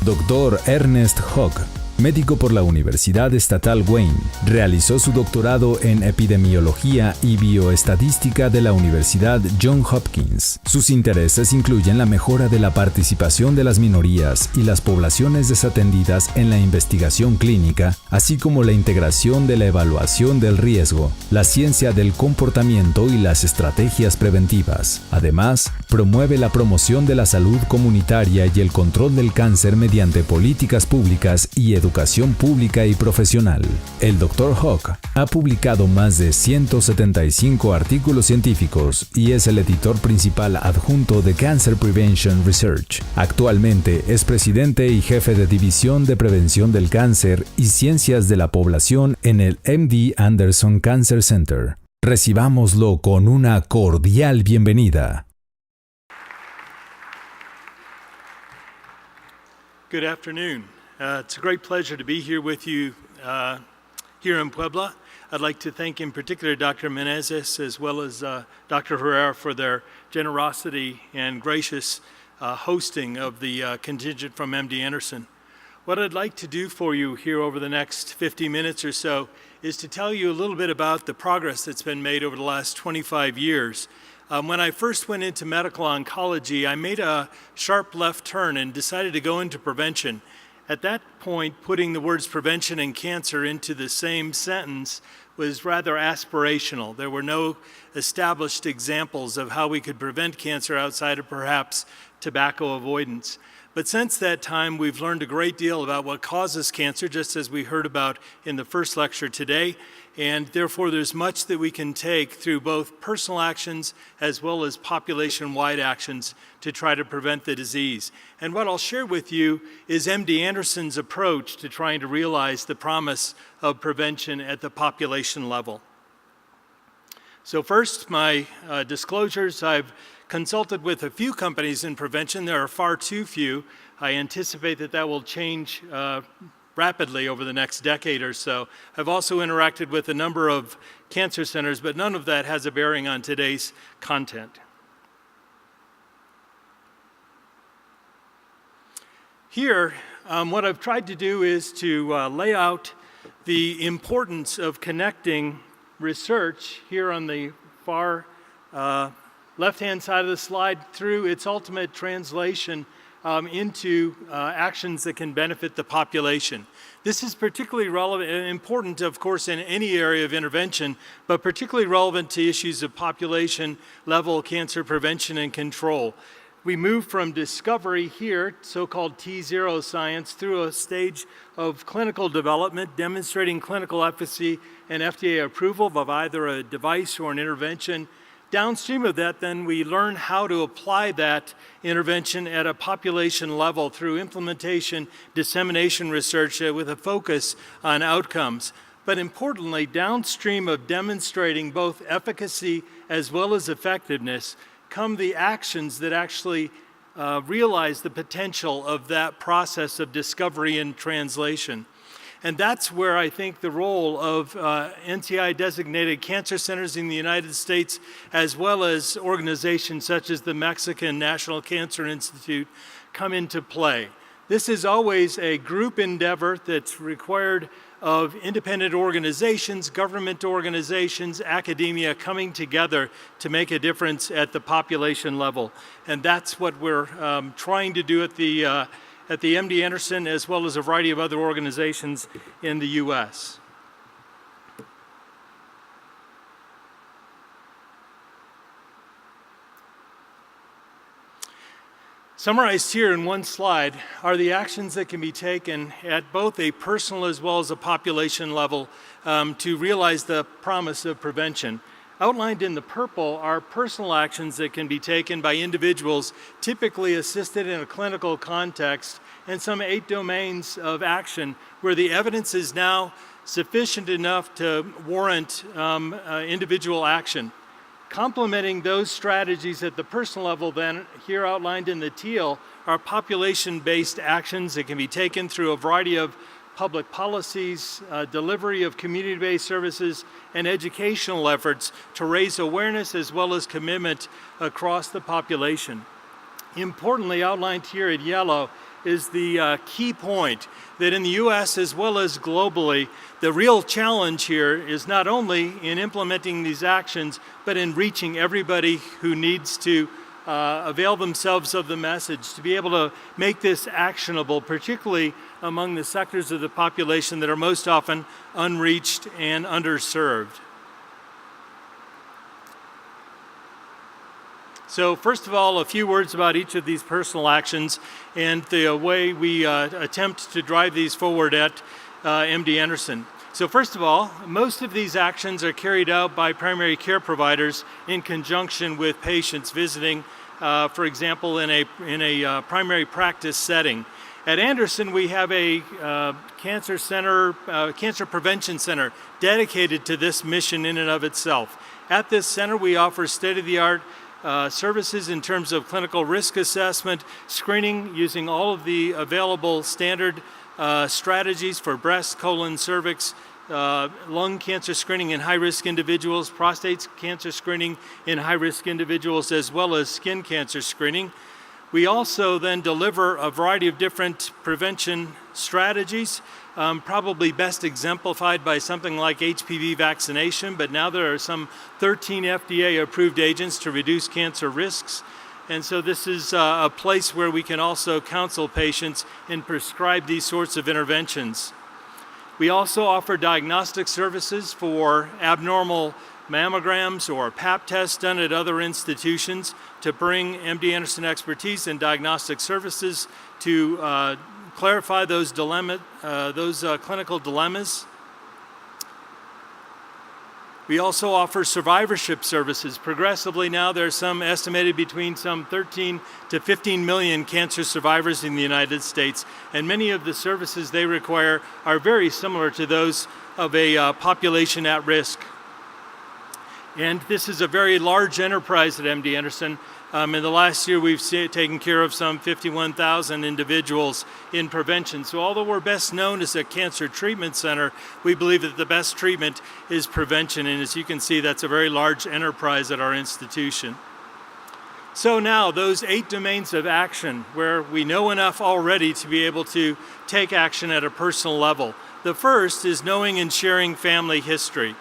Dr. Ernest Hogg, médico por la Universidad Estatal Wayne, realizó su doctorado en epidemiología y bioestadística de la Universidad Johns Hopkins. Sus intereses incluyen la mejora de la participación de las minorías y las poblaciones desatendidas en la investigación clínica, así como la integración de la evaluación del riesgo, la ciencia del comportamiento y las estrategias preventivas. Además, promueve la promoción de la salud comunitaria y el control del cáncer mediante políticas públicas y educación pública y profesional. El Dr. Hogg ha publicado más de 175 artículos científicos y es el editor principal adjunto de Cancer Prevention Research. Actualmente es presidente y jefe de División de Prevención del Cáncer y Ciencias de la Población en el MD Anderson Cancer Center. Recibámoslo con una cordial bienvenida. Good afternoon. It's a great pleasure to be here with you here in Puebla. I'd like to thank in particular Dr. Menezes as well as Dr. Herrera for their generosity and gracious hosting of the contingent from MD Anderson. What I'd like to do for you here over the next 50 minutes or so is to tell you a little bit about the progress that's been made over the last 25 years. When I first went into medical oncology, I made a sharp left turn and decided to go into prevention. At that point, putting the words prevention and cancer into the same sentence was rather aspirational. There were no established examples of how we could prevent cancer outside of perhaps tobacco avoidance. But since that time, we've learned a great deal about what causes cancer, just as we heard about in the first lecture today, and therefore there's much that we can take through both personal actions as well as population-wide actions to try to prevent the disease. And what I'll share with you is MD Anderson's approach to trying to realize the promise of prevention at the population level. So first, my disclosures. I've consulted with a few companies in prevention. There are far too few. I anticipate that will change rapidly over the next decade or so. I've also interacted with a number of cancer centers, but none of that has a bearing on today's content. Here, what I've tried to do is to lay out the importance of connecting research here on the far left-hand side of the slide through its ultimate translation into actions that can benefit the population. This is particularly relevant and important, of course, in any area of intervention, but particularly relevant to issues of population-level cancer prevention and control. We move from discovery here, so-called T0 science, through a stage of clinical development, demonstrating clinical efficacy and FDA approval of either a device or an intervention. Downstream of that, then, we learn how to apply that intervention at a population level through implementation, dissemination research with a focus on outcomes. But importantly, downstream of demonstrating both efficacy as well as effectiveness come the actions that actually realize the potential of that process of discovery and translation. And that's where I think the role of NCI-designated cancer centers in the United States, as well as organizations such as the Mexican National Cancer Institute, come into play. This is always a group endeavor that's required of independent organizations, government organizations, academia coming together to make a difference at the population level. And that's what we're trying to do at the MD Anderson, as well as a variety of other organizations in the U.S. Summarized here in one slide are the actions that can be taken at both a personal as well as a population level to realize the promise of prevention. Outlined in the purple are personal actions that can be taken by individuals, typically assisted in a clinical context, and some 8 domains of action where the evidence is now sufficient enough to warrant individual action. Complementing those strategies at the personal level, then, here outlined in the teal, are population-based actions that can be taken through a variety of public policies, delivery of community-based services, and educational efforts to raise awareness as well as commitment across the population. Importantly, outlined here in yellow, is the key point, that in the U.S. as well as globally, the real challenge here is not only in implementing these actions, but in reaching everybody who needs to avail themselves of the message, to be able to make this actionable, particularly among the sectors of the population that are most often unreached and underserved. So first of all, a few words about each of these personal actions and the way we attempt to drive these forward at MD Anderson. So first of all, most of these actions are carried out by primary care providers in conjunction with patients visiting, for example, in a primary practice setting. At Anderson, we have a cancer prevention center dedicated to this mission in and of itself. At this center, we offer state-of-the-art services in terms of clinical risk assessment, screening using all of the available standard strategies for breast, colon, cervix, lung cancer screening in high-risk individuals, prostate cancer screening in high-risk individuals, as well as skin cancer screening. We also then deliver a variety of different prevention strategies, probably best exemplified by something like HPV vaccination, but now there are some 13 FDA-approved agents to reduce cancer risks. And so this is a place where we can also counsel patients and prescribe these sorts of interventions. We also offer diagnostic services for abnormal mammograms or Pap tests done at other institutions to bring MD Anderson expertise in diagnostic services to clarify those clinical dilemmas. We also offer survivorship services. Progressively now there's some estimated between some 13 to 15 million cancer survivors in the United States, and many of the services they require are very similar to those of a population at risk. And this is a very large enterprise at MD Anderson. In the last year, we've taken care of some 51,000 individuals in prevention. So although we're best known as a cancer treatment center, we believe that the best treatment is prevention. And as you can see, that's a very large enterprise at our institution. So now, those 8 domains of action where we know enough already to be able to take action at a personal level. The first is knowing and sharing family history.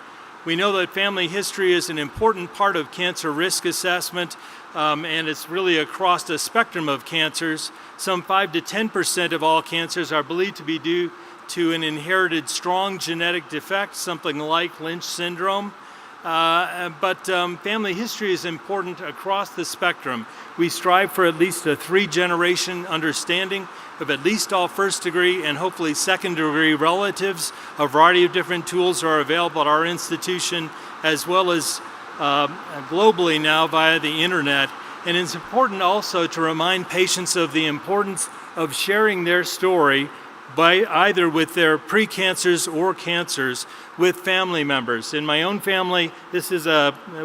We know that family history is an important part of cancer risk assessment, and it's really across a spectrum of cancers. Some 5 to 10% of all cancers are believed to be due to an inherited strong genetic defect, something like Lynch syndrome. But family history is important across the spectrum. We strive for at least a 3-generation understanding of at least all first-degree and hopefully second-degree relatives. A variety of different tools are available at our institution as well as globally now via the internet. And it's important also to remind patients of the importance of sharing their story by either with their precancers or cancers with family members. In my own family, this is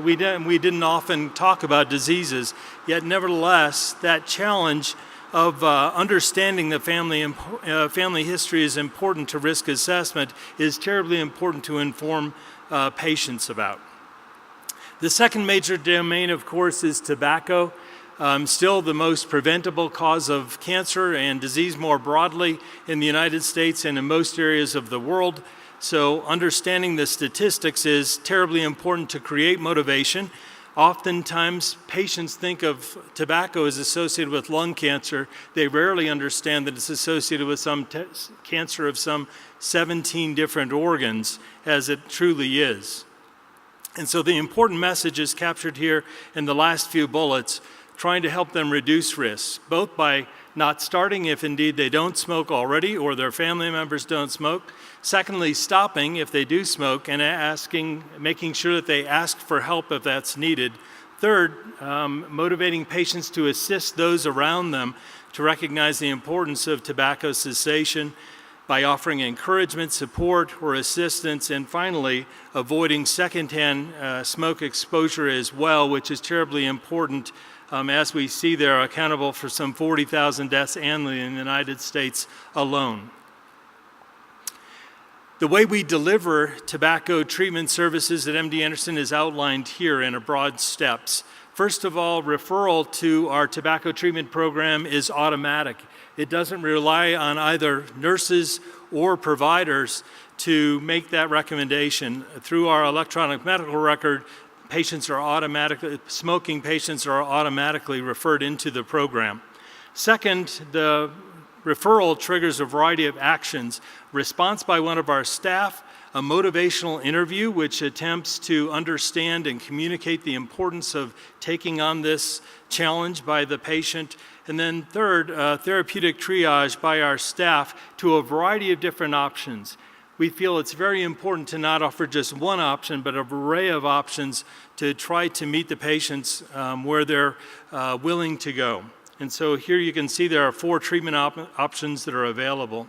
we didn't often talk about diseases, yet nevertheless, that challenge of understanding the family history is important to risk assessment, is terribly important to inform patients about. The second major domain, of course, is tobacco. Still the most preventable cause of cancer and disease more broadly in the United States and in most areas of the world. So understanding the statistics is terribly important to create motivation. Oftentimes, patients think of tobacco as associated with lung cancer. They rarely understand that it's associated with some cancer of some 17 different organs, as it truly is. And so the important message is captured here in the last few bullets, trying to help them reduce risks, both by not starting if indeed they don't smoke already or their family members don't smoke. Secondly, stopping if they do smoke and making sure that they ask for help if that's needed. Third, motivating patients to assist those around them to recognize the importance of tobacco cessation by offering encouragement, support, or assistance. And finally, avoiding secondhand smoke exposure as well, which is terribly important. As we see, they're accountable for some 40,000 deaths annually in the United States alone. The way we deliver tobacco treatment services at MD Anderson is outlined here in broad steps. First of all, referral to our tobacco treatment program is automatic. It doesn't rely on either nurses or providers to make that recommendation. Through our electronic medical record, smoking patients are automatically referred into the program. Second, the referral triggers a variety of actions. Response by one of our staff, a motivational interview which attempts to understand and communicate the importance of taking on this challenge by the patient. And then third, therapeutic triage by our staff to a variety of different options. We feel it's very important to not offer just one option, but an array of options to try to meet the patients where they're willing to go. And so here you can see there are 4 treatment options that are available.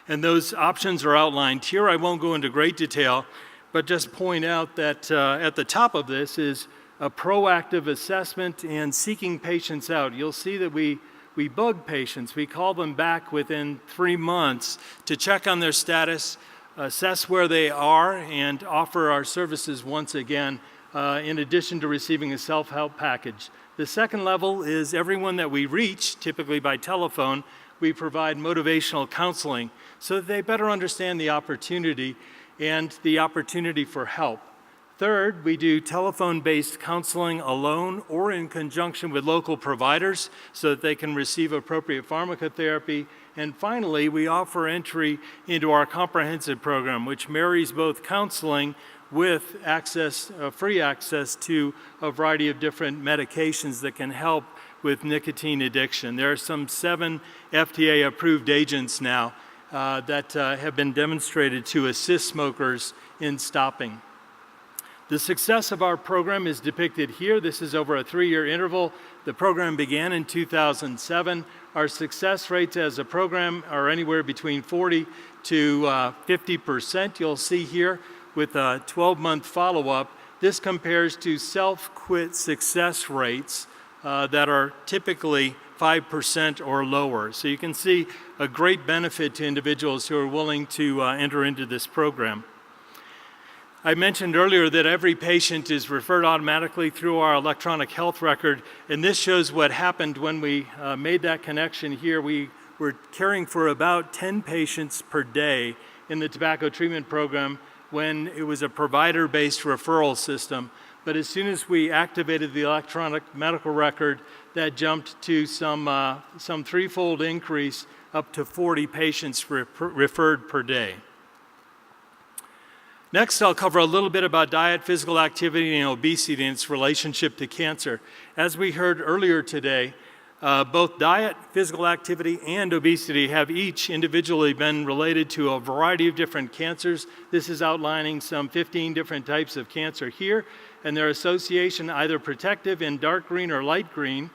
And those options are outlined here. I won't go into great detail, but just point out that at the top of this is a proactive assessment and seeking patients out. You'll see that we bug patients. We call them back within 3 months to check on their status, assess where they are, and offer our services once again, in addition to receiving a self-help package. The second level is everyone that we reach, typically by telephone, we provide motivational counseling so that they better understand the opportunity and the opportunity for help. Third, we do telephone-based counseling alone or in conjunction with local providers so that they can receive appropriate pharmacotherapy. And finally, we offer entry into our comprehensive program, which marries both counseling with free access to a variety of different medications that can help with nicotine addiction. There are some 7 FDA-approved agents now that have been demonstrated to assist smokers in stopping. The success of our program is depicted here. This is over a 3-year interval. The program began in 2007. Our success rates as a program are anywhere between 40 to 50%. You'll see here with a 12-month follow-up. This compares to self-quit success rates that are typically 5% or lower. So you can see a great benefit to individuals who are willing to enter into this program. I mentioned earlier that every patient is referred automatically through our electronic health record, and this shows what happened when we made that connection here. We were caring for about 10 patients per day in the tobacco treatment program when it was a provider-based referral system. But as soon as we activated the electronic medical record, that jumped to some threefold increase, up to 40 patients referred per day. Next, I'll cover a little bit about diet, physical activity, and obesity and its relationship to cancer. As we heard earlier today, both diet, physical activity, and obesity have each individually been related to a variety of different cancers. This is outlining some 15 different types of cancer here, and their association either protective in dark green or light green,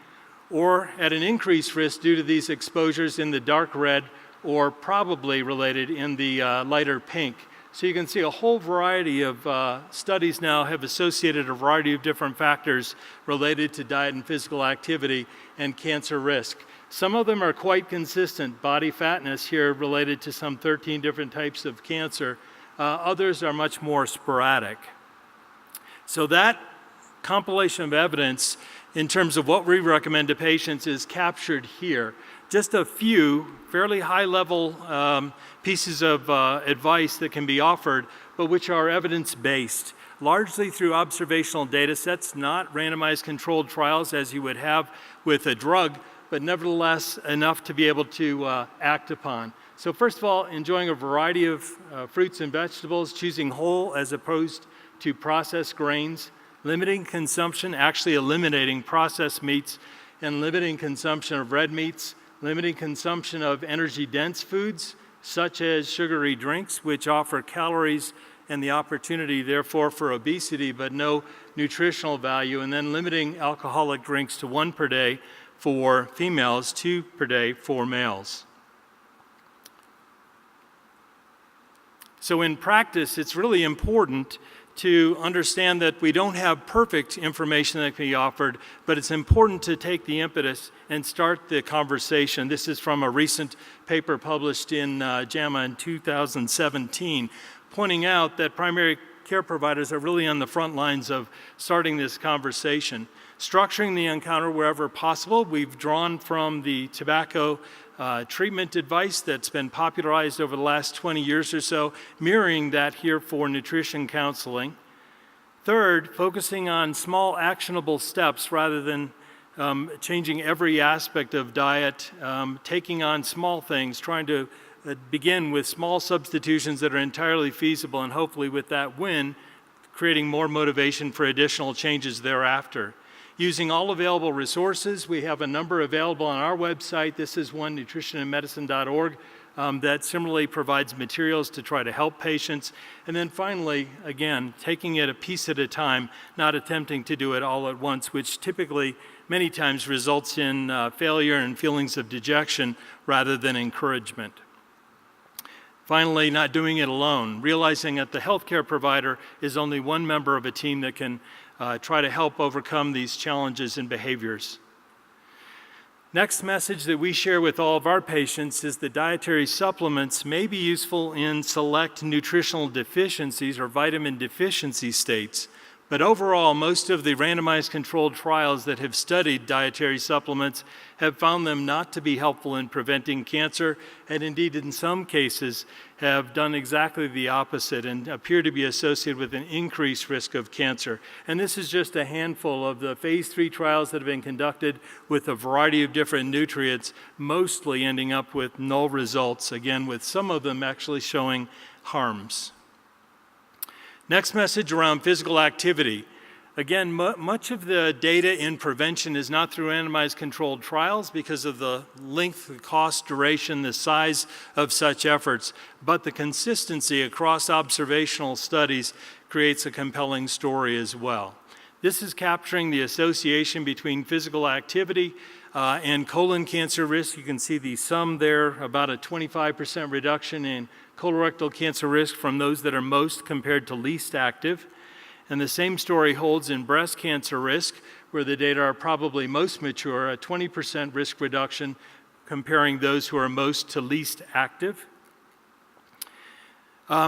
or at an increased risk due to these exposures in the dark red, or probably related in the lighter pink. So you can see a whole variety of studies now have associated a variety of different factors related to diet and physical activity and cancer risk. Some of them are quite consistent. Body fatness here related to some 13 different types of cancer. Others are much more sporadic. So that compilation of evidence in terms of what we recommend to patients is captured here. Just a few fairly high-level pieces of advice that can be offered, but which are evidence-based, largely through observational data sets, not randomized controlled trials as you would have with a drug, but nevertheless enough to be able to act upon. So first of all, enjoying a variety of fruits and vegetables, choosing whole as opposed to processed grains, limiting consumption, actually eliminating processed meats, and limiting consumption of red meats, limiting consumption of energy-dense foods, such as sugary drinks, which offer calories and the opportunity, therefore, for obesity, but no nutritional value, and then limiting alcoholic drinks to 1 per day for females, 2 per day for males. So in practice, it's really important to understand that we don't have perfect information that can be offered, but it's important to take the impetus and start the conversation. This is from a recent paper published in JAMA in 2017, pointing out that primary care providers are really on the front lines of starting this conversation. Structuring the encounter wherever possible, we've drawn from the tobacco treatment advice that's been popularized over the last 20 years or so, mirroring that here for nutrition counseling. Third, focusing on small actionable steps rather than changing every aspect of diet, taking on small things, trying to begin with small substitutions that are entirely feasible, and hopefully with that win, creating more motivation for additional changes thereafter. Using all available resources, we have a number available on our website. This is one, nutritionandmedicine.org, that similarly provides materials to try to help patients. And then finally, again, taking it a piece at a time, not attempting to do it all at once, which typically, many times results in failure and feelings of dejection rather than encouragement. Finally, not doing it alone, realizing that the healthcare provider is only one member of a team that can try to help overcome these challenges and behaviors. Next message that we share with all of our patients is that dietary supplements may be useful in select nutritional deficiencies or vitamin deficiency states. But overall, most of the randomized controlled trials that have studied dietary supplements have found them not to be helpful in preventing cancer, and indeed in some cases have done exactly the opposite and appear to be associated with an increased risk of cancer. And this is just a handful of the phase 3 trials that have been conducted with a variety of different nutrients, mostly ending up with null results, again with some of them actually showing harms. Next message around physical activity. Again, much of the data in prevention is not through randomized controlled trials because of the length, the cost, duration, the size of such efforts, but the consistency across observational studies creates a compelling story as well. This is capturing the association between physical activity and colon cancer risk. You can see the sum there, about a 25% reduction in colorectal cancer risk from those that are most compared to least active. And the same story holds in breast cancer risk, where the data are probably most mature, a 20% risk reduction comparing those who are most to least active.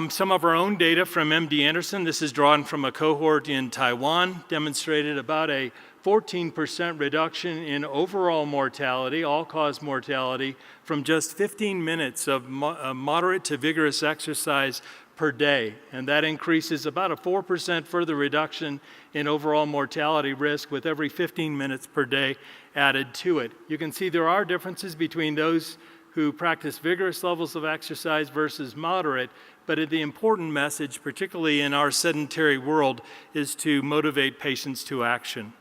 Some of our own data from MD Anderson, this is drawn from a cohort in Taiwan, demonstrated about a 14% reduction in overall mortality, all-cause mortality, from just 15 minutes of moderate to vigorous exercise per day. And that increases about a 4% further reduction in overall mortality risk with every 15 minutes per day added to it. You can see there are differences between those who practice vigorous levels of exercise versus moderate, but the important message, particularly in our sedentary world, is to motivate patients to action.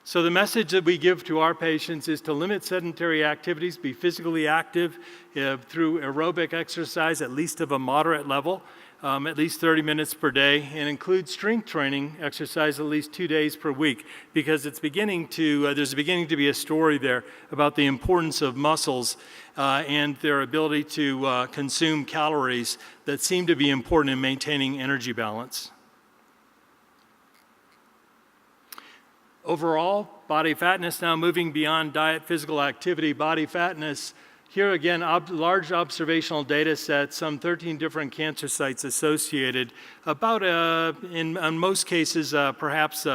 So the message that we give to our patients is to limit sedentary activities, be physically active through aerobic exercise, at least of a moderate level, at least 30 minutes per day, and include strength training exercise at least 2 days per week, because it's beginning to, there's beginning to be a story there about the importance of muscles and their ability to consume calories that seem to be important in maintaining energy balance. Overall, body fatness, now moving beyond diet, physical activity, body fatness. Here again, large observational data set, some 13 different cancer sites associated, about, in most cases, perhaps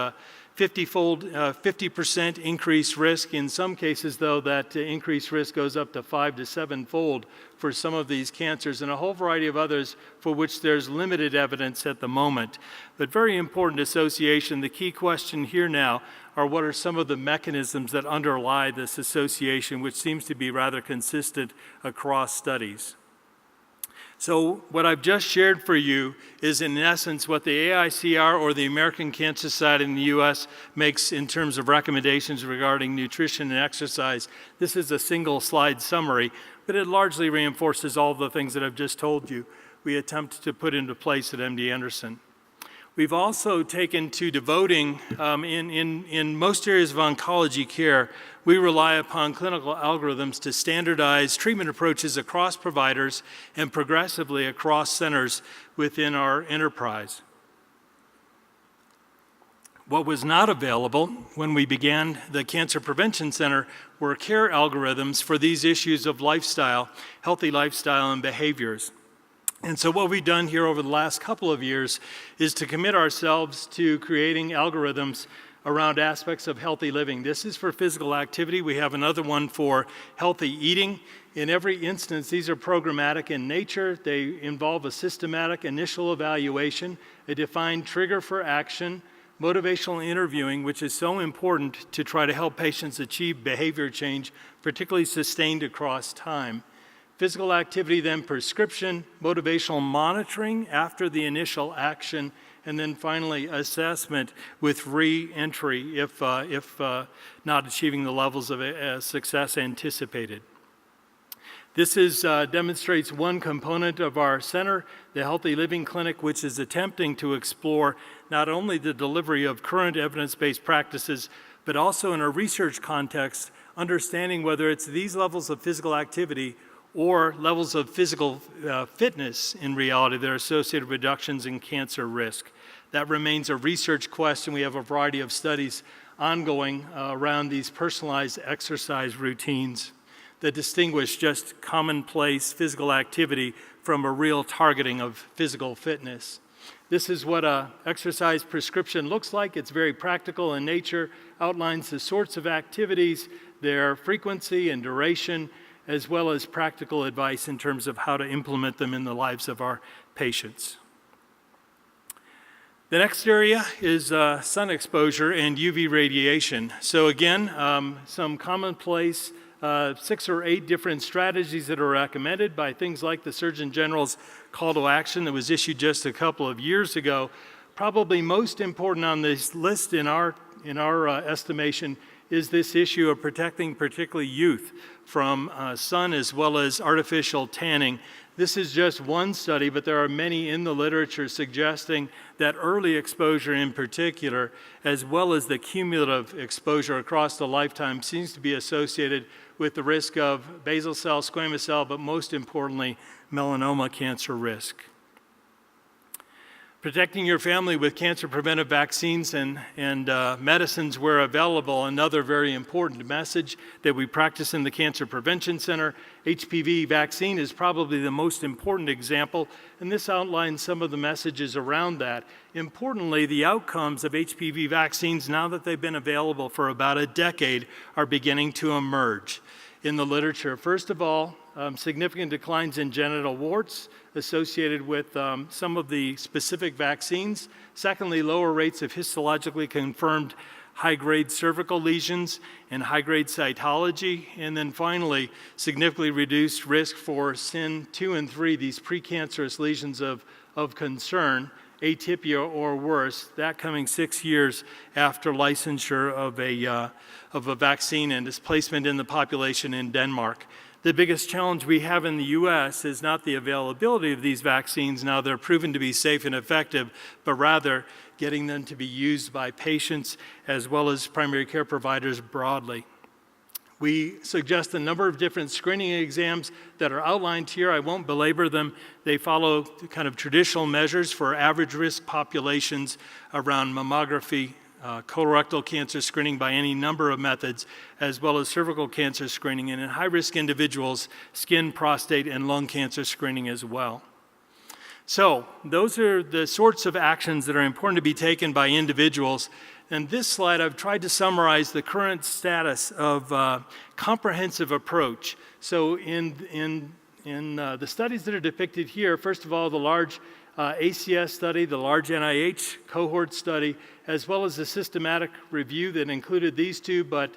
50% increased risk. In some cases, though, that increased risk goes up to 5 to 7-fold for some of these cancers, and a whole variety of others for which there's limited evidence at the moment. But very important association. The key question here now are what are some of the mechanisms that underlie this association, which seems to be rather consistent across studies. So what I've just shared for you is in essence what the AICR or the American Cancer Society in the US makes in terms of recommendations regarding nutrition and exercise. This is a single slide summary, but it largely reinforces all the things that I've just told you we attempt to put into place at MD Anderson. We've also taken to devoting, in most areas of oncology care, we rely upon clinical algorithms to standardize treatment approaches across providers and progressively across centers within our enterprise. What was not available when we began the Cancer Prevention Center were care algorithms for these issues of lifestyle, healthy lifestyle and behaviors. And so what we've done here over the last couple of years is to commit ourselves to creating algorithms around aspects of healthy living. This is for physical activity. We have another one for healthy eating. In every instance, these are programmatic in nature. They involve a systematic initial evaluation, a defined trigger for action, motivational interviewing, which is so important to try to help patients achieve behavior change, particularly sustained across time. Physical activity, then prescription, motivational monitoring after the initial action, and then finally assessment with re-entry if not achieving the levels of success anticipated. This demonstrates one component of our center, the Healthy Living Clinic, which is attempting to explore not only the delivery of current evidence-based practices, but also in a research context, understanding whether it's these levels of physical activity or levels of physical fitness in reality that are associated with reductions in cancer risk. That remains a research question. We have a variety of studies ongoing around these personalized exercise routines that distinguish just commonplace physical activity from a real targeting of physical fitness. This is what an exercise prescription looks like. It's very practical in nature, outlines the sorts of activities, their frequency and duration, as well as practical advice in terms of how to implement them in the lives of our patients. The next area is sun exposure and UV radiation. So again, some commonplace 6 or 8 different strategies that are recommended by things like the Surgeon General's call to action that was issued just a couple of years ago. Probably most important on this list in our estimation is this issue of protecting particularly youth from sun as well as artificial tanning. This is just one study, but there are many in the literature suggesting that early exposure in particular, as well as the cumulative exposure across the lifetime, seems to be associated with the risk of basal cell, squamous cell, but most importantly, melanoma cancer risk. Protecting your family with cancer preventive vaccines and medicines where available, another very important message that we practice in the Cancer Prevention Center. HPV vaccine is probably the most important example, and this outlines some of the messages around that. Importantly, the outcomes of HPV vaccines, now that they've been available for about a decade, are beginning to emerge in the literature. First of all, significant declines in genital warts associated with some of the specific vaccines. Secondly, lower rates of histologically confirmed high-grade cervical lesions and high-grade cytology. And then finally, significantly reduced risk for SIN 2 and 3, these precancerous lesions of concern, atypia or worse, that coming 6 years after licensure of a vaccine and its placement in the population in Denmark. The biggest challenge we have in the U.S. is not the availability of these vaccines, now they're proven to be safe and effective, but rather getting them to be used by patients as well as primary care providers broadly. We suggest a number of different screening exams that are outlined here. I won't belabor them. They follow kind of traditional measures for average risk populations around mammography, colorectal cancer screening by any number of methods, as well as cervical cancer screening, and in high-risk individuals, skin, prostate, and lung cancer screening as well. So those are the sorts of actions that are important to be taken by individuals. And this slide, I've tried to summarize the current status of comprehensive approach. So in the studies that are depicted here, first of all, the large ACS study, the large NIH cohort study, as well as the systematic review that included these two, but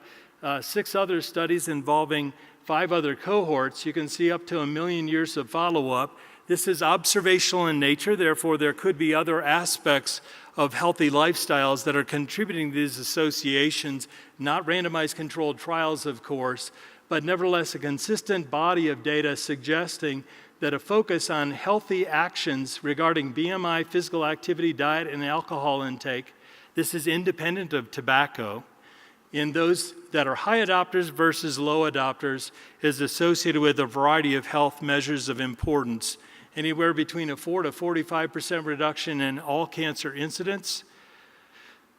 6 other studies involving 5 other cohorts. You can see up to 1 million years of follow-up. This is observational in nature, therefore there could be other aspects of healthy lifestyles that are contributing to these associations, not randomized controlled trials, of course, but nevertheless a consistent body of data suggesting that a focus on healthy actions regarding BMI, physical activity, diet, and alcohol intake, this is independent of tobacco, in those that are high adopters versus low adopters, is associated with a variety of health measures of importance, anywhere between a 4 to 45% reduction in all cancer incidence,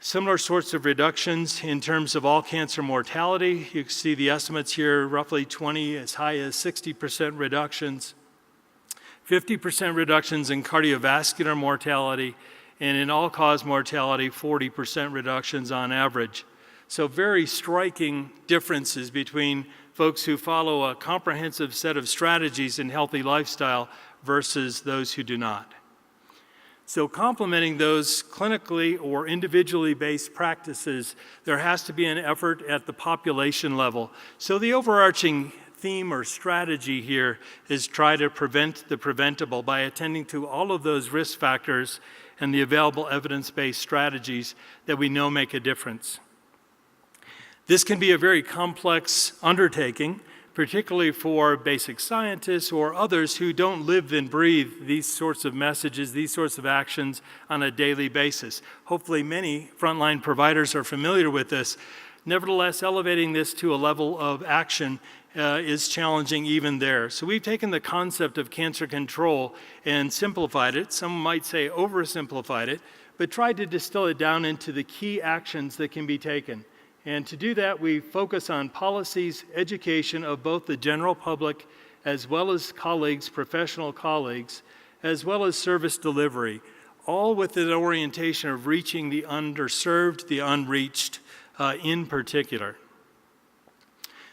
Similar sorts of reductions in terms of all cancer mortality. You can see the estimates here, roughly 20 as high as 60% reductions, 50% reductions in cardiovascular mortality, and in all-cause mortality, 40% reductions on average. So very striking differences between folks who follow a comprehensive set of strategies in healthy lifestyle versus those who do not. So complementing those clinically or individually based practices, there has to be an effort at the population level. So the overarching theme or strategy here is try to prevent the preventable by attending to all of those risk factors and the available evidence-based strategies that we know make a difference. This can be a very complex undertaking, particularly for basic scientists or others who don't live and breathe these sorts of messages, these sorts of actions on a daily basis. Hopefully many frontline providers are familiar with this. Nevertheless, elevating this to a level of action is challenging even there. So we've taken the concept of cancer control and simplified it. Some might say oversimplified it, but tried to distill it down into the key actions that can be taken. And to do that, we focus on policies, education of both the general public as well as colleagues, professional colleagues, as well as service delivery, all with an orientation of reaching the underserved, the unreached in particular.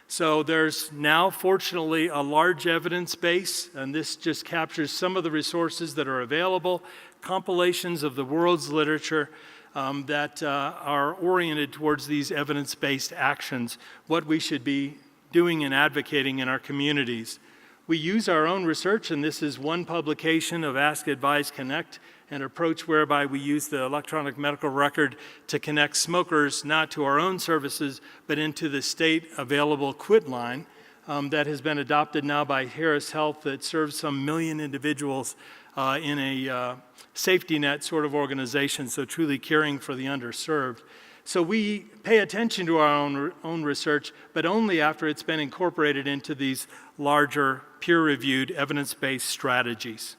So there's now, fortunately, a large evidence base, and this just captures some of the resources that are available, compilations of the world's literature, that are oriented towards these evidence-based actions, what we should be doing and advocating in our communities. We use our own research, and this is one publication of Ask, Advise, Connect, an approach whereby we use the electronic medical record to connect smokers not to our own services, but into the state available quit line that has been adopted now by Harris Health that serves some 1 million individuals in a safety net sort of organization, so truly caring for the underserved. So we pay attention to our own research, but only after it's been incorporated into these larger peer-reviewed evidence-based strategies.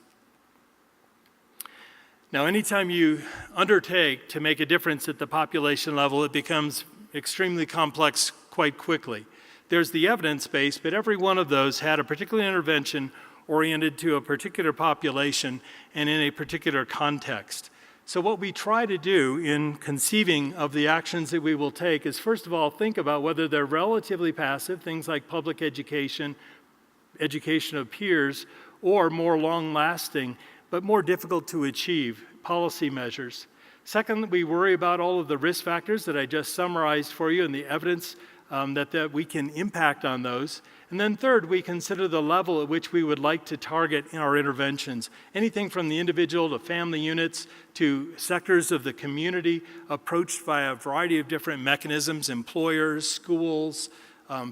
Now, anytime you undertake to make a difference at the population level, it becomes extremely complex quite quickly. There's the evidence base, but every one of those had a particular intervention oriented to a particular population and in a particular context. So what we try to do in conceiving of the actions that we will take is, first of all, think about whether they're relatively passive, things like public education, education of peers, or more long-lasting, but more difficult to achieve policy measures. Second, we worry about all of the risk factors that I just summarized for you and the evidence that we can impact on those. And then third, we consider the level at which we would like to target in our interventions. Anything from the individual to family units to sectors of the community approached by a variety of different mechanisms, employers, schools,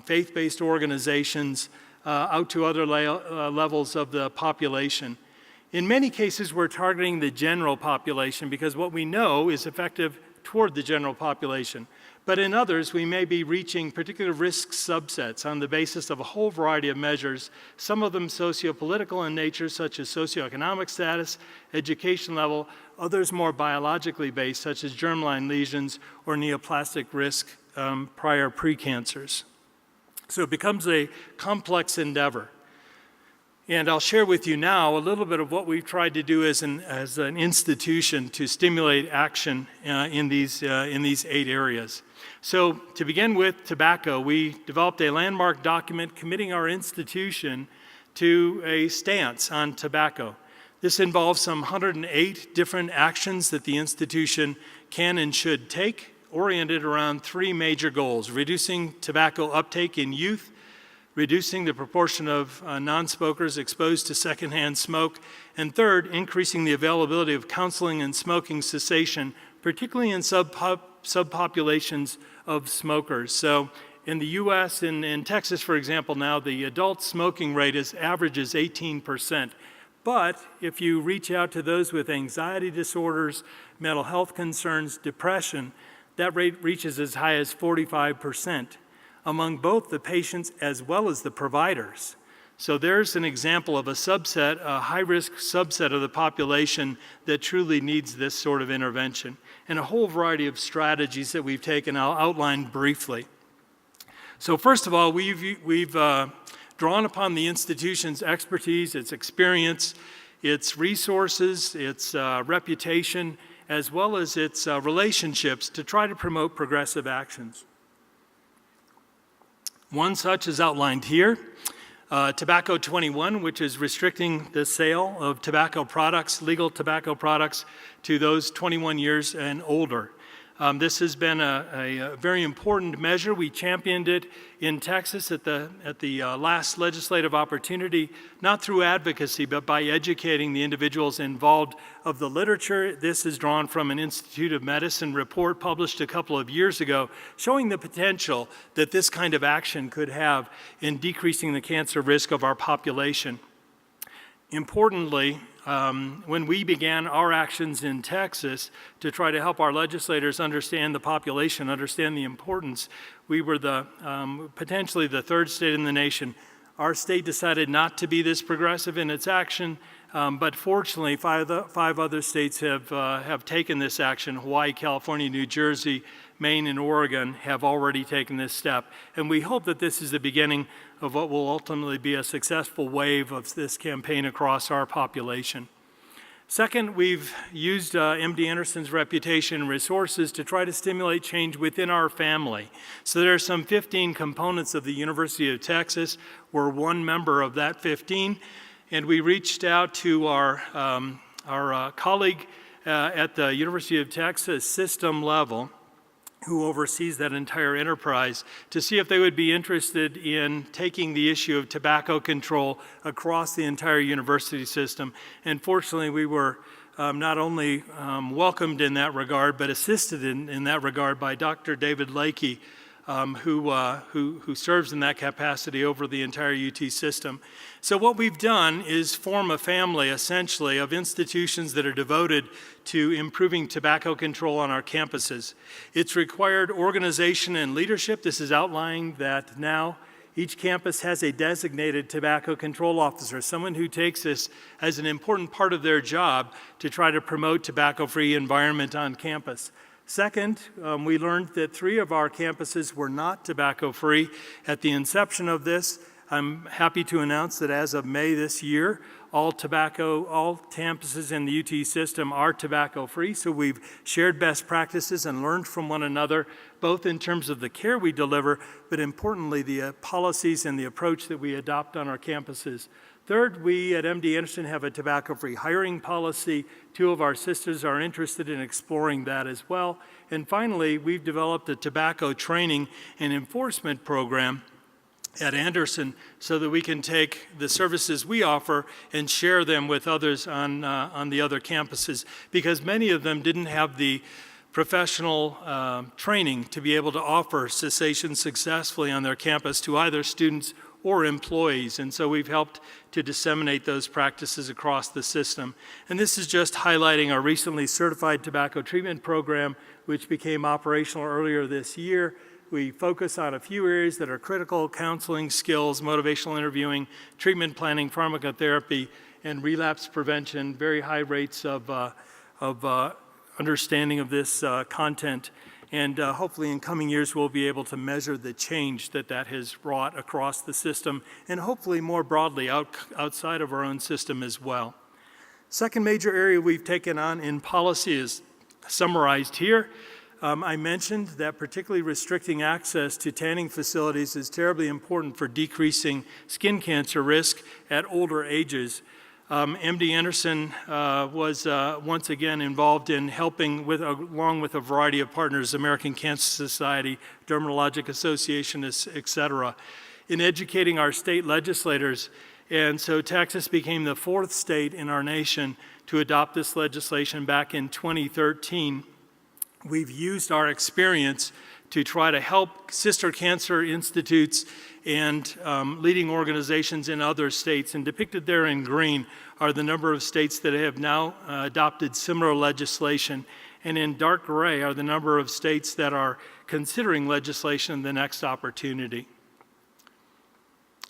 faith-based organizations, out to other levels of the population. In many cases, we're targeting the general population because what we know is effective toward the general population. But in others, we may be reaching particular risk subsets on the basis of a whole variety of measures, some of them sociopolitical in nature, such as socioeconomic status, education level, others more biologically based, such as germline lesions or neoplastic risk prior precancers. So it becomes a complex endeavor. And I'll share with you now a little bit of what we've tried to do as an institution to stimulate action in these 8 areas. So to begin with tobacco, we developed a landmark document committing our institution to a stance on tobacco. This involves some 108 different actions that the institution can and should take, oriented around 3 major goals: reducing tobacco uptake in youth, reducing the proportion of non-smokers exposed to secondhand smoke, and third, increasing the availability of counseling and smoking cessation, particularly in subpopulations of smokers. So in the US, in Texas, for example, now the adult smoking rate averages 18%. But if you reach out to those with anxiety disorders, mental health concerns, depression, that rate reaches as high as 45%. Among both the patients as well as the providers. So there's an example of a subset, a high-risk subset of the population that truly needs this sort of intervention, and a whole variety of strategies that we've taken. I'll outline briefly. So first of all, we've drawn upon the institution's expertise, its experience, its resources, its reputation, as well as its relationships to try to promote progressive actions. One such is outlined here. Tobacco 21, which is restricting the sale of tobacco products, legal tobacco products, to those 21 years and older. This has been a very important measure. We championed it in Texas at the last legislative opportunity, not through advocacy, but by educating the individuals involved of the literature. This is drawn from an Institute of Medicine report published a couple of years ago, showing the potential that this kind of action could have in decreasing the cancer risk of our population. Importantly, when we began our actions in Texas to try to help our legislators understand the population, understand the importance, we were potentially the third state in the nation. Our state decided not to be this progressive in its action, but fortunately, five other states have taken this action. Hawaii, California, New Jersey, Maine, and Oregon have already taken this step. And we hope that this is the beginning of what will ultimately be a successful wave of this campaign across our population. Second, we've used MD Anderson's reputation and resources to try to stimulate change within our family. So there are some 15 components of the University of Texas. We're one member of that 15. And we reached out to our colleague at the University of Texas system level, who oversees that entire enterprise, to see if they would be interested in taking the issue of tobacco control across the entire university system. And fortunately, we were not only welcomed in that regard, but assisted in that regard by Dr. David Lakey, who serves in that capacity over the entire UT system. So what we've done is form a family, essentially, of institutions that are devoted to improving tobacco control on our campuses. It's required organization and leadership. This is outlining that now each campus has a designated tobacco control officer, someone who takes this as an important part of their job to try to promote tobacco-free environment on campus. Second, we learned that 3 of our campuses were not tobacco-free at the inception of this. I'm happy to announce that as of May this year, all campuses in the UT system are tobacco-free. So we've shared best practices and learned from one another, both in terms of the care we deliver, but importantly, the policies and the approach that we adopt on our campuses. Third, we at MD Anderson have a tobacco-free hiring policy. 2 of our sisters are interested in exploring that as well. And finally, we've developed a tobacco training and enforcement program at Anderson so that we can take the services we offer and share them with others on the other campuses, because many of them didn't have the professional training to be able to offer cessation successfully on their campus to either students or employees. And so we've helped to disseminate those practices across the system. And this is just highlighting our recently certified tobacco treatment program, which became operational earlier this year. We focus on a few areas that are critical: counseling skills, motivational interviewing, treatment planning, pharmacotherapy, and relapse prevention. Very high rates of understanding of this content. And hopefully in coming years, we'll be able to measure the change that has wrought across the system, and hopefully more broadly outside of our own system as well. Second major area we've taken on in policy is summarized here. I mentioned that particularly restricting access to tanning facilities is terribly important for decreasing skin cancer risk at older ages. MD Anderson was once again involved in helping along with a variety of partners, American Cancer Society, Dermatologic Association, etc., in educating our state legislators. And so Texas became the 4th state in our nation to adopt this legislation back in 2013. We've used our experience to try to help sister cancer institutes and leading organizations in other states. And depicted there in green are the number of states that have now adopted similar legislation. And in dark gray are the number of states that are considering legislation the next opportunity.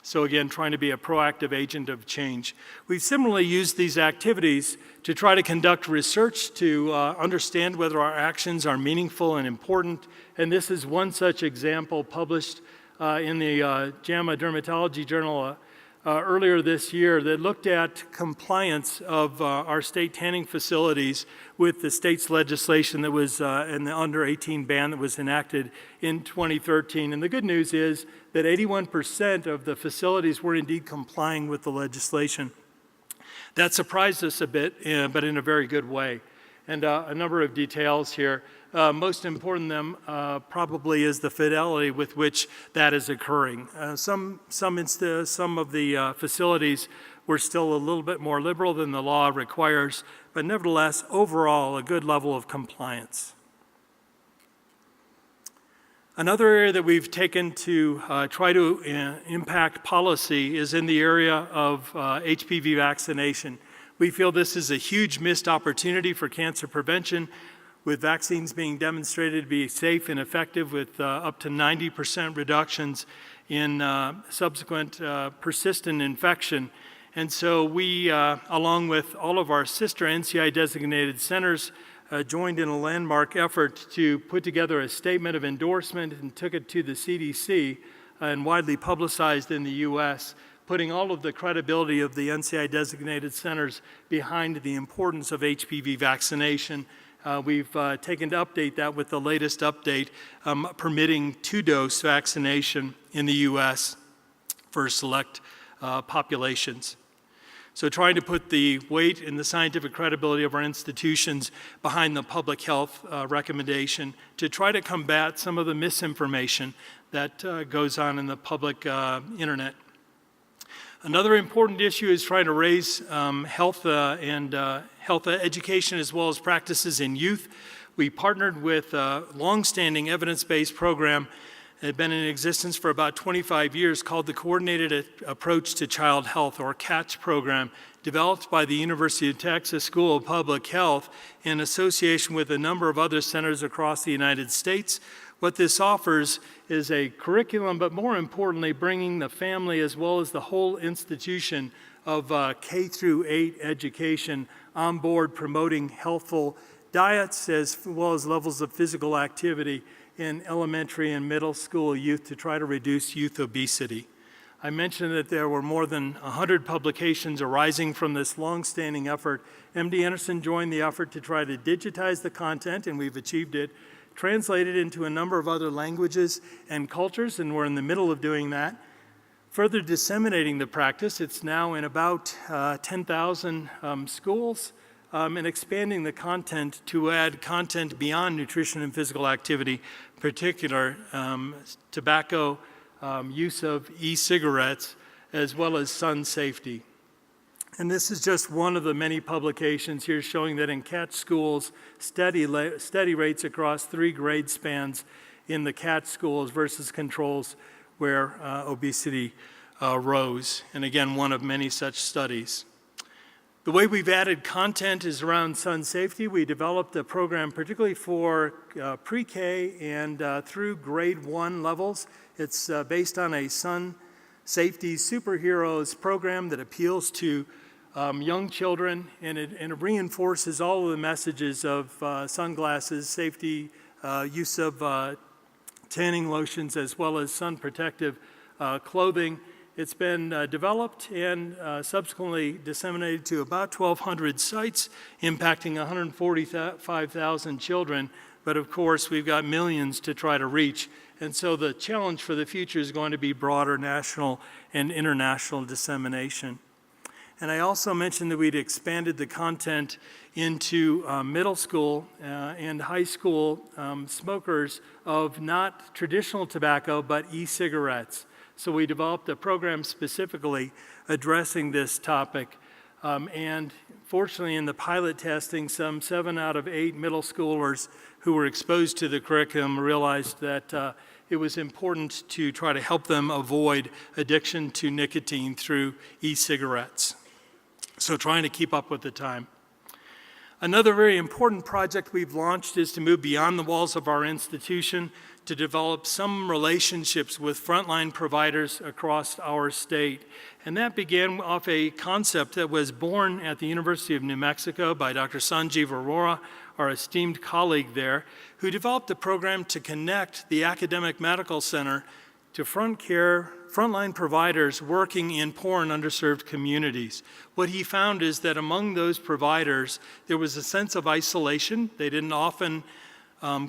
So again, trying to be a proactive agent of change. We've similarly used these activities to try to conduct research to understand whether our actions are meaningful and important. And this is one such example published in the JAMA Dermatology Journal earlier this year that looked at compliance of our state tanning facilities with the state's legislation that was in the under 18 ban that was enacted in 2013. And the good news is that 81% of the facilities were indeed complying with the legislation. That surprised us a bit, but in a very good way. And a number of details here. Most important them probably is the fidelity with which that is occurring. Some of the facilities were still a little bit more liberal than the law requires, but nevertheless, overall, a good level of compliance. Another area that we've taken to try to impact policy is in the area of HPV vaccination. We feel this is a huge missed opportunity for cancer prevention, with vaccines being demonstrated to be safe and effective with up to 90% reductions in subsequent persistent infection. And so we, along with all of our sister NCI-designated centers, joined in a landmark effort to put together a statement of endorsement and took it to the CDC and widely publicized in the U.S., putting all of the credibility of the NCI-designated centers behind the importance of HPV vaccination. We've taken to update that with the latest update permitting 2-dose vaccination in the U.S. for select populations. So trying to put the weight and the scientific credibility of our institutions behind the public health recommendation to try to combat some of the misinformation that goes on in the public internet. Another important issue is trying to raise health education as well as practices in youth. We partnered with a long-standing evidence-based program that had been in existence for about 25 years called the Coordinated Approach to Child Health, or CATCH program, developed by the University of Texas School of Public Health in association with a number of other centers across the United States. What this offers is a curriculum, but more importantly, bringing the family as well as the whole institution of K through 8 education on board, promoting healthful diets as well as levels of physical activity in elementary and middle school youth to try to reduce youth obesity. I mentioned that there were more than 100 publications arising from this long-standing effort. MD Anderson joined the effort to try to digitize the content, and we've achieved it, translated into a number of other languages and cultures, and we're in the middle of doing that. Further disseminating the practice, it's now in about 10,000 schools, and expanding the content to add content beyond nutrition and physical activity, particular tobacco, use of e-cigarettes, as well as sun safety. And this is just one of the many publications here showing that in CATCH schools, steady rates across 3 grade spans in the CATCH schools versus controls where obesity rose. And again, one of many such studies. The way we've added content is around sun safety. We developed a program particularly for pre-K and through grade 1 levels. It's based on a sun safety superheroes program that appeals to young children, and it reinforces all of the messages of sunglasses, safety, use of tanning lotions, as well as sun protective clothing. It's been developed and subsequently disseminated to about 1,200 sites, impacting 145,000 children. But of course, we've got millions to try to reach. And so the challenge for the future is going to be broader national and international dissemination. And I also mentioned that we'd expanded the content into middle school and high school smokers of not traditional tobacco, but e-cigarettes. So we developed a program specifically addressing this topic. And fortunately, in the pilot testing, some 7 out of 8 middle schoolers who were exposed to the curriculum realized that it was important to try to help them avoid addiction to nicotine through e-cigarettes. So trying to keep up with the time. Another very important project we've launched is to move beyond the walls of our institution to develop some relationships with frontline providers across our state. And that began off a concept that was born at the University of New Mexico by Dr. Sanjeev Arora, our esteemed colleague there, who developed a program to connect the academic medical center to frontline providers working in poor and underserved communities. What he found is that among those providers, there was a sense of isolation. They didn't often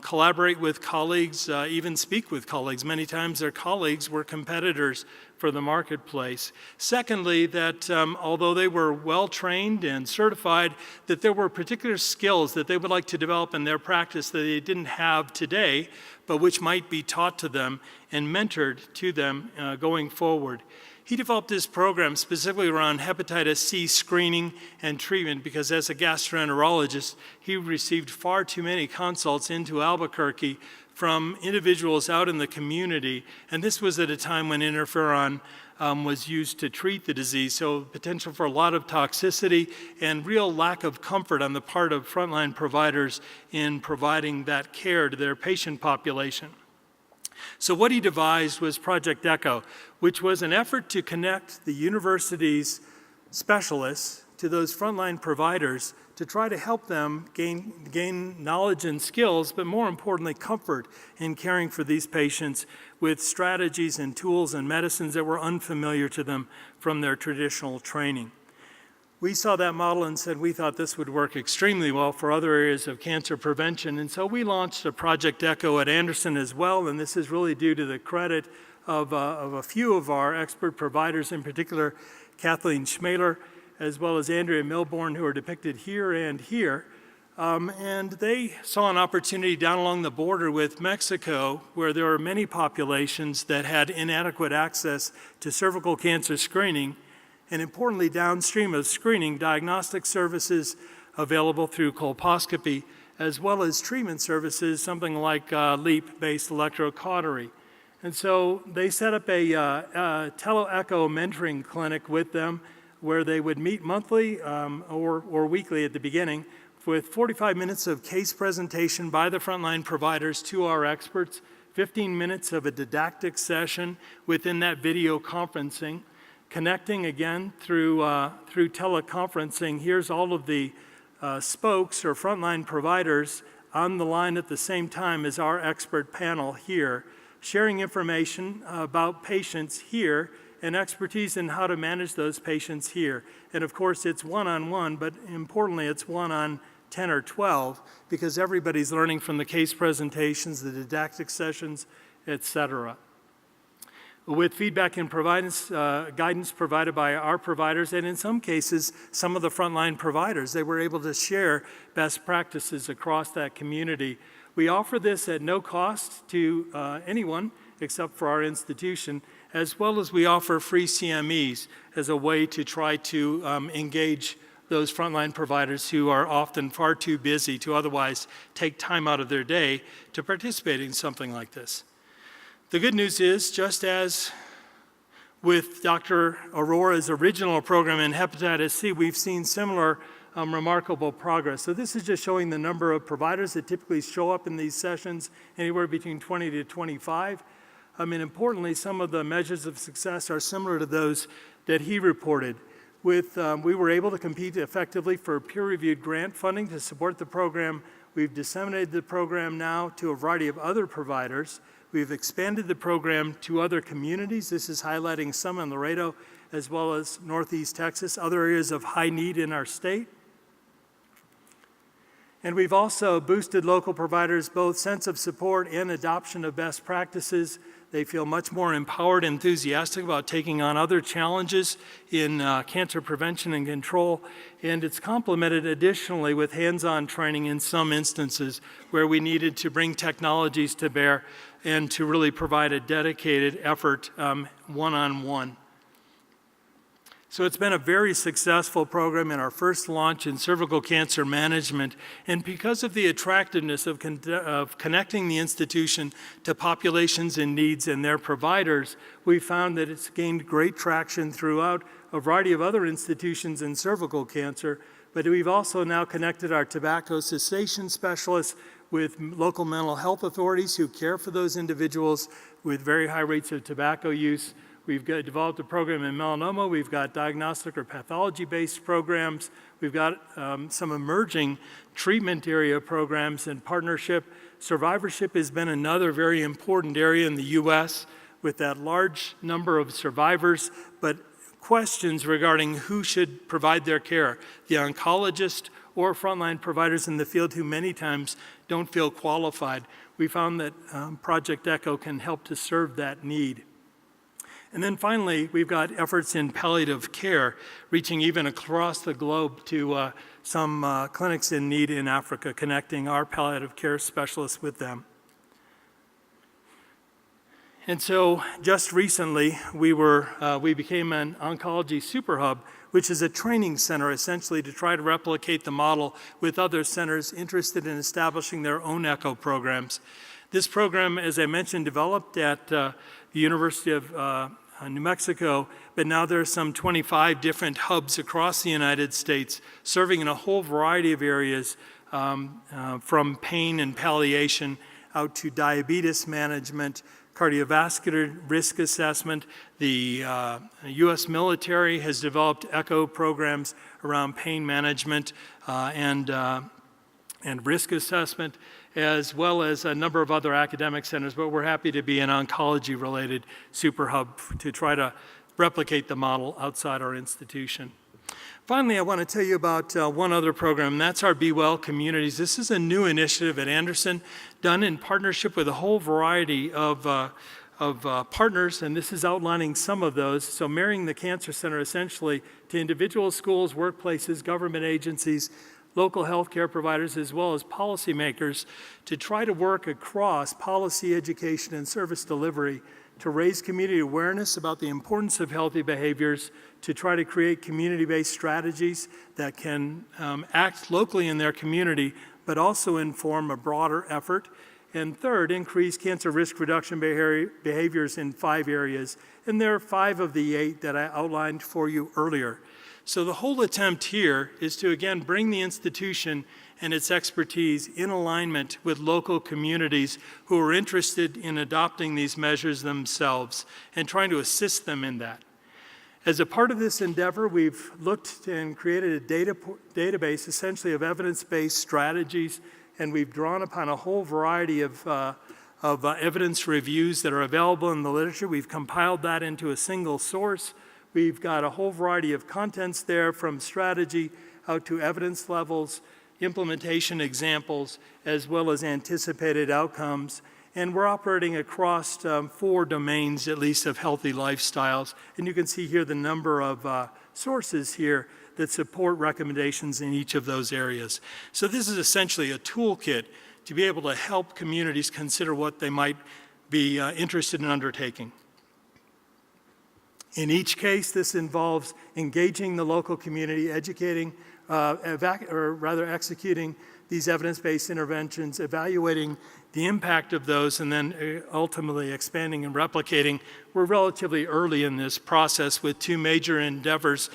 collaborate with colleagues, even speak with colleagues. Many times their colleagues were competitors for the marketplace. Secondly, that although they were well-trained and certified, that there were particular skills that they would like to develop in their practice that they didn't have today, but which might be taught to them and mentored to them going forward. He developed this program specifically around hepatitis C screening and treatment because as a gastroenterologist, he received far too many consults into Albuquerque from individuals out in the community, and this was at a time when interferon was used to treat the disease, so potential for a lot of toxicity and real lack of comfort on the part of frontline providers in providing that care to their patient population. So what he devised was Project ECHO, which was an effort to connect the university's specialists to those frontline providers to try to help them gain knowledge and skills, but more importantly, comfort in caring for these patients with strategies and tools and medicines that were unfamiliar to them from their traditional training. We saw that model and said we thought this would work extremely well for other areas of cancer prevention, and so we launched a Project ECHO at Anderson as well, and this is really due to the credit of a few of our expert providers, in particular Kathleen Schmaler, as well as Andrea Milbourne, who are depicted here and here. And they saw an opportunity down along the border with Mexico, where there are many populations that had inadequate access to cervical cancer screening, and importantly, downstream of screening, diagnostic services available through colposcopy, as well as treatment services, something like LEAP-based electrocautery. And so they set up a tele-echo mentoring clinic with them, where they would meet monthly or weekly at the beginning with 45 minutes of case presentation by the frontline providers to our experts, 15 minutes of a didactic session within that video conferencing, connecting again through teleconferencing. Here's all of the spokes or frontline providers on the line at the same time as our expert panel here, sharing information about patients here and expertise in how to manage those patients here. And of course, it's one-on-one, but importantly, it's one on 10 or 12, because everybody's learning from the case presentations, the didactic sessions, etc. With feedback and guidance provided by our providers, and in some cases, some of the frontline providers, they were able to share best practices across that community. We offer this at no cost to anyone except for our institution, as well as we offer free CMEs as a way to try to engage those frontline providers who are often far too busy to otherwise take time out of their day to participate in something like this. The good news is, just as with Dr. Aurora's original program in hepatitis C, we've seen similar remarkable progress. So this is just showing the number of providers that typically show up in these sessions, anywhere between 20 to 25. Importantly, some of the measures of success are similar to those that he reported. We were able to compete effectively for peer-reviewed grant funding to support the program. We've disseminated the program now to a variety of other providers. We've expanded the program to other communities. This is highlighting some in Laredo, as well as Northeast Texas, other areas of high need in our state. And we've also boosted local providers' both sense of support and adoption of best practices. They feel much more empowered and enthusiastic about taking on other challenges in cancer prevention and control. And it's complemented additionally with hands-on training in some instances where we needed to bring technologies to bear and to really provide a dedicated effort one-on-one. So it's been a very successful program in our first launch in cervical cancer management. And because of the attractiveness of connecting the institution to populations in needs and their providers, we found that it's gained great traction throughout a variety of other institutions in cervical cancer, but we've also now connected our tobacco cessation specialists with local mental health authorities who care for those individuals with very high rates of tobacco use. We've developed a program in melanoma. We've got diagnostic or pathology-based programs. We've got some emerging treatment area programs in partnership. Survivorship has been another very important area in the U.S. with that large number of survivors, but questions regarding who should provide their care, the oncologist or frontline providers in the field who many times don't feel qualified. We found that Project ECHO can help to serve that need. And then finally, we've got efforts in palliative care, reaching even across the globe to some clinics in need in Africa, connecting our palliative care specialists with them. And so just recently, we became an oncology super hub, which is a training center essentially to try to replicate the model with other centers interested in establishing their own ECHO programs. This program, as I mentioned, developed at the University of New Mexico, but now there are some 25 different hubs across the United States serving in a whole variety of areas from pain and palliation out to diabetes management, cardiovascular risk assessment. The U.S. military has developed ECHO programs around pain management and risk assessment, as well as a number of other academic centers, but we're happy to be an oncology-related super hub to try to replicate the model outside our institution. Finally, I want to tell you about one other program, and that's our Be Well Communities. This is a new initiative at Anderson, done in partnership with a whole variety of partners, and this is outlining some of those. So marrying the Cancer Center essentially to individual schools, workplaces, government agencies, local healthcare providers, as well as policymakers to try to work across policy, education, and service delivery to raise community awareness about the importance of healthy behaviors, to try to create community-based strategies that can act locally in their community, but also inform a broader effort. And third, increase cancer risk reduction behaviors in 5 areas. And there are 5 of the 8 that I outlined for you earlier. So the whole attempt here is to, again, bring the institution and its expertise in alignment with local communities who are interested in adopting these measures themselves and trying to assist them in that. As a part of this endeavor, we've looked and created a database essentially of evidence-based strategies, and we've drawn upon a whole variety of evidence reviews that are available in the literature. We've compiled that into a single source. We've got a whole variety of contents there, from strategy out to evidence levels, implementation examples, as well as anticipated outcomes. And we're operating across 4 domains, at least, of healthy lifestyles. And you can see here the number of sources here that support recommendations in each of those areas. So this is essentially a toolkit to be able to help communities consider what they might be interested in undertaking. In each case, this involves engaging the local community, educating, executing these evidence-based interventions, evaluating the impact of those, and then ultimately expanding and replicating. We're relatively early in this process with 2 major endeavors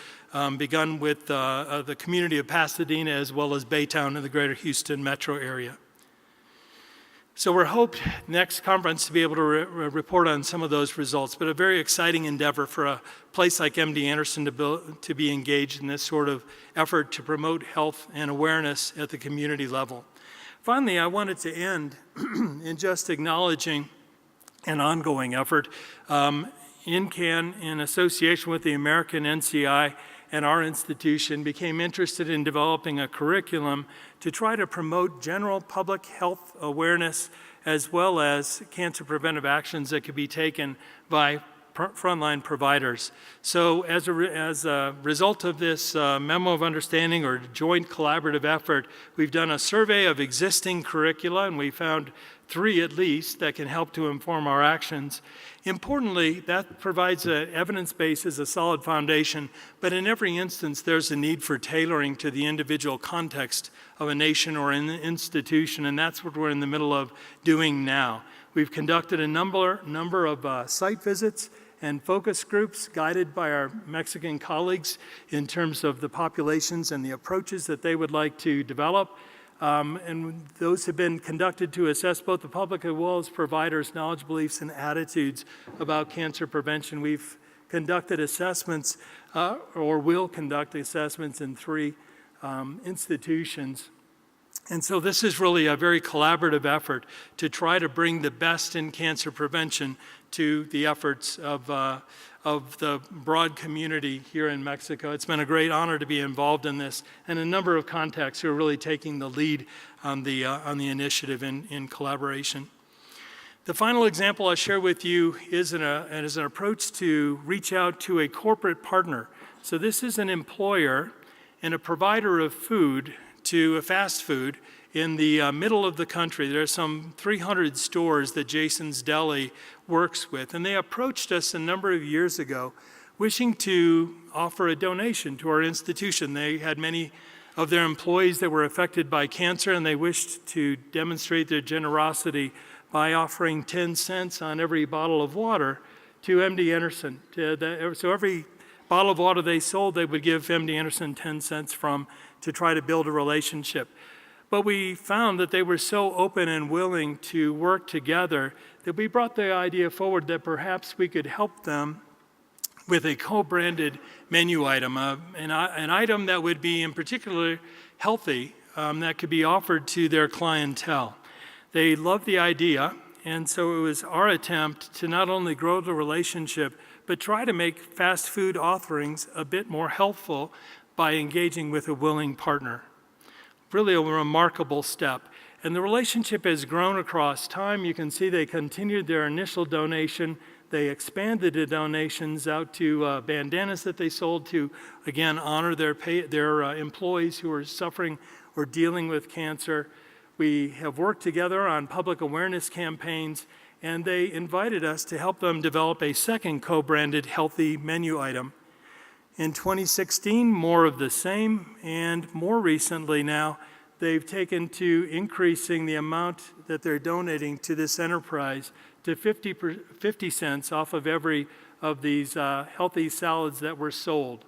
begun with the community of Pasadena as well as Baytown in the greater Houston metro area. So we're hoped next conference to be able to report on some of those results, but a very exciting endeavor for a place like MD Anderson to be engaged in this sort of effort to promote health and awareness at the community level. Finally, I wanted to end in just acknowledging an ongoing effort. INCAN, in association with the American NCI and our institution, became interested in developing a curriculum to try to promote general public health awareness as well as cancer preventive actions that could be taken by frontline providers. So as a result of this memo of understanding or joint collaborative effort, we've done a survey of existing curricula, and we found 3 at least that can help to inform our actions. Importantly, that provides an evidence base as a solid foundation, but in every instance there's a need for tailoring to the individual context of a nation or an institution, and that's what we're in the middle of doing now. We've conducted a number of site visits and focus groups guided by our Mexican colleagues in terms of the populations and the approaches that they would like to develop. And those have been conducted to assess both the public as well as providers' knowledge, beliefs, and attitudes about cancer prevention. We've conducted assessments, or will conduct assessments in 3 institutions. And so this is really a very collaborative effort to try to bring the best in cancer prevention to the efforts of the broad community here in Mexico. It's been a great honor to be involved in this, and a number of contacts who are really taking the lead on the initiative in collaboration. The final example I'll share with you is an approach to reach out to a corporate partner. So this is an employer and a provider of food to a fast food in the middle of the country. There are some 300 stores that Jason's Deli works with, and they approached us a number of years ago wishing to offer a donation to our institution. They had many of their employees that were affected by cancer, and they wished to demonstrate their generosity by offering 10 cents on every bottle of water to MD Anderson. So every bottle of water they sold, they would give MD Anderson 10 cents from, to try to build a relationship. But we found that they were so open and willing to work together that we brought the idea forward that perhaps we could help them with a co-branded menu item, an item that would be in particular healthy, that could be offered to their clientele. They loved the idea, and so it was our attempt to not only grow the relationship, but try to make fast food offerings a bit more helpful by engaging with a willing partner. Really a remarkable step. And the relationship has grown across time. You can see they continued their initial donation. They expanded the donations out to bandanas that they sold to, again, honor their employees who are suffering or dealing with cancer. We have worked together on public awareness campaigns, and they invited us to help them develop a second co-branded healthy menu item. In 2016, more of the same, and more recently now, they've taken to increasing the amount that they're donating to this enterprise to 50 cents off of every of these healthy salads that were sold.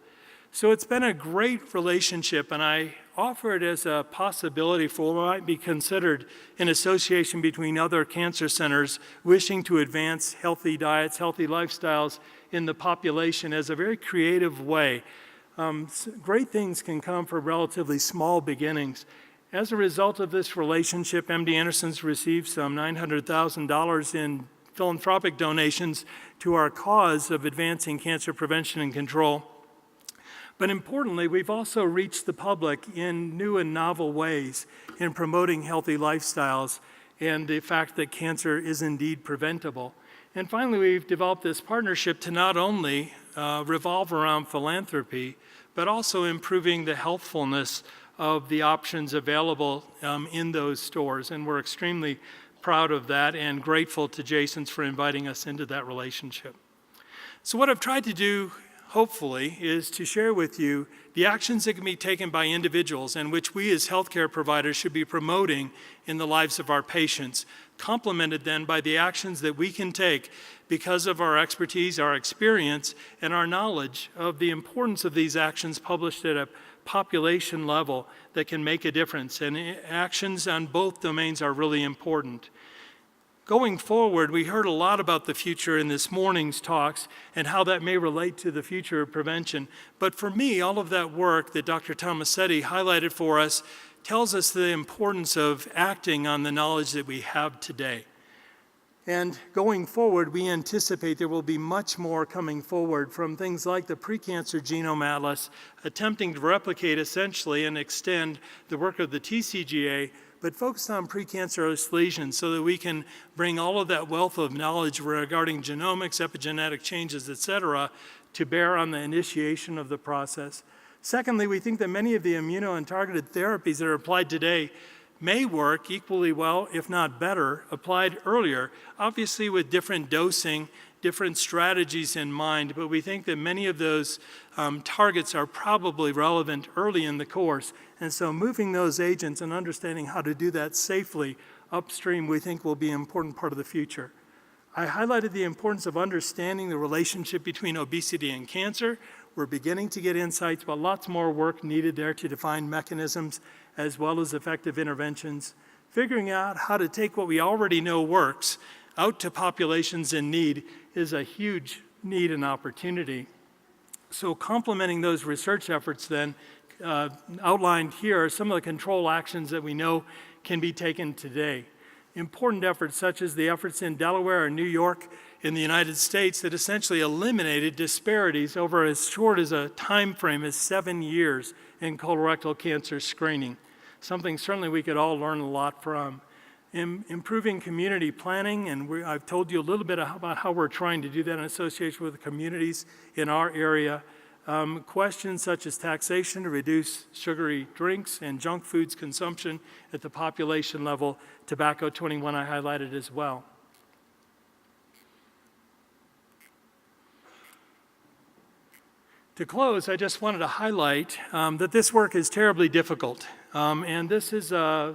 So it's been a great relationship, and I offer it as a possibility for what might be considered an association between other cancer centers wishing to advance healthy diets, healthy lifestyles in the population as a very creative way. Great things can come from relatively small beginnings. As a result of this relationship, MD Anderson's received some $900,000 in philanthropic donations to our cause of advancing cancer prevention and control. But importantly, we've also reached the public in new and novel ways in promoting healthy lifestyles and the fact that cancer is indeed preventable. And finally, we've developed this partnership to not only revolve around philanthropy, but also improving the healthfulness of the options available in those stores. And we're extremely proud of that and grateful to Jason's for inviting us into that relationship. So what I've tried to do, hopefully, is to share with you the actions that can be taken by individuals and which we as healthcare providers should be promoting in the lives of our patients, complemented then by the actions that we can take because of our expertise, our experience, and our knowledge of the importance of these actions published at a population level that can make a difference. And actions on both domains are really important. Going forward, we heard a lot about the future in this morning's talks and how that may relate to the future of prevention. But for me, all of that work that Dr. Tomasetti highlighted for us tells us the importance of acting on the knowledge that we have today. And going forward, we anticipate there will be much more coming forward from things like the Precancer Genome Atlas, attempting to replicate essentially and extend the work of the TCGA, but focused on precancerous lesions so that we can bring all of that wealth of knowledge regarding genomics, epigenetic changes, et cetera, to bear on the initiation of the process. Secondly, we think that many of the immuno and targeted therapies that are applied today may work equally well, if not better, applied earlier, obviously with different dosing, different strategies in mind, but we think that many of those targets are probably relevant early in the course. And so moving those agents and understanding how to do that safely upstream, we think will be an important part of the future. I highlighted the importance of understanding the relationship between obesity and cancer. We're beginning to get insights, but lots more work needed there to define mechanisms as well as effective interventions. Figuring out how to take what we already know works out to populations in need is a huge need and opportunity. So complementing those research efforts then, outlined here are some of the control actions that we know can be taken today. Important efforts such as the efforts in Delaware and New York in the United States that essentially eliminated disparities over as short as a time frame as 7 years in colorectal cancer screening. Something certainly we could all learn a lot from. Improving community planning, and I've told you a little bit about how we're trying to do that in association with the communities in our area. Questions such as taxation to reduce sugary drinks and junk foods consumption at the population level, tobacco 21 I highlighted as well. To close, I just wanted to highlight that this work is terribly difficult. And this is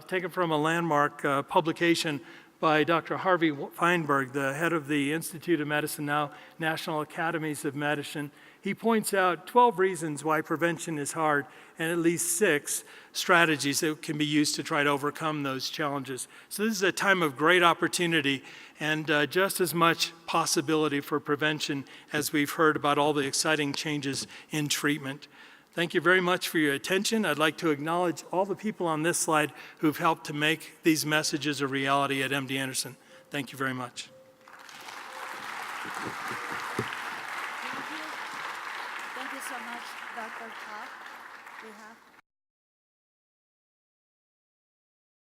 taken from a landmark publication by Dr. Harvey Feinberg, the head of the Institute of Medicine, now National Academies of Medicine. He points out 12 reasons why prevention is hard and at least 6 strategies that can be used to try to overcome those challenges. So this is a time of great opportunity and just as much possibility for prevention as we've heard about all the exciting changes in treatment. Thank you very much for your attention. I'd like to acknowledge all the people on this slide who've helped to make these messages a reality at MD Anderson. Thank you very much. Thank you so much, Dr. Todd. We have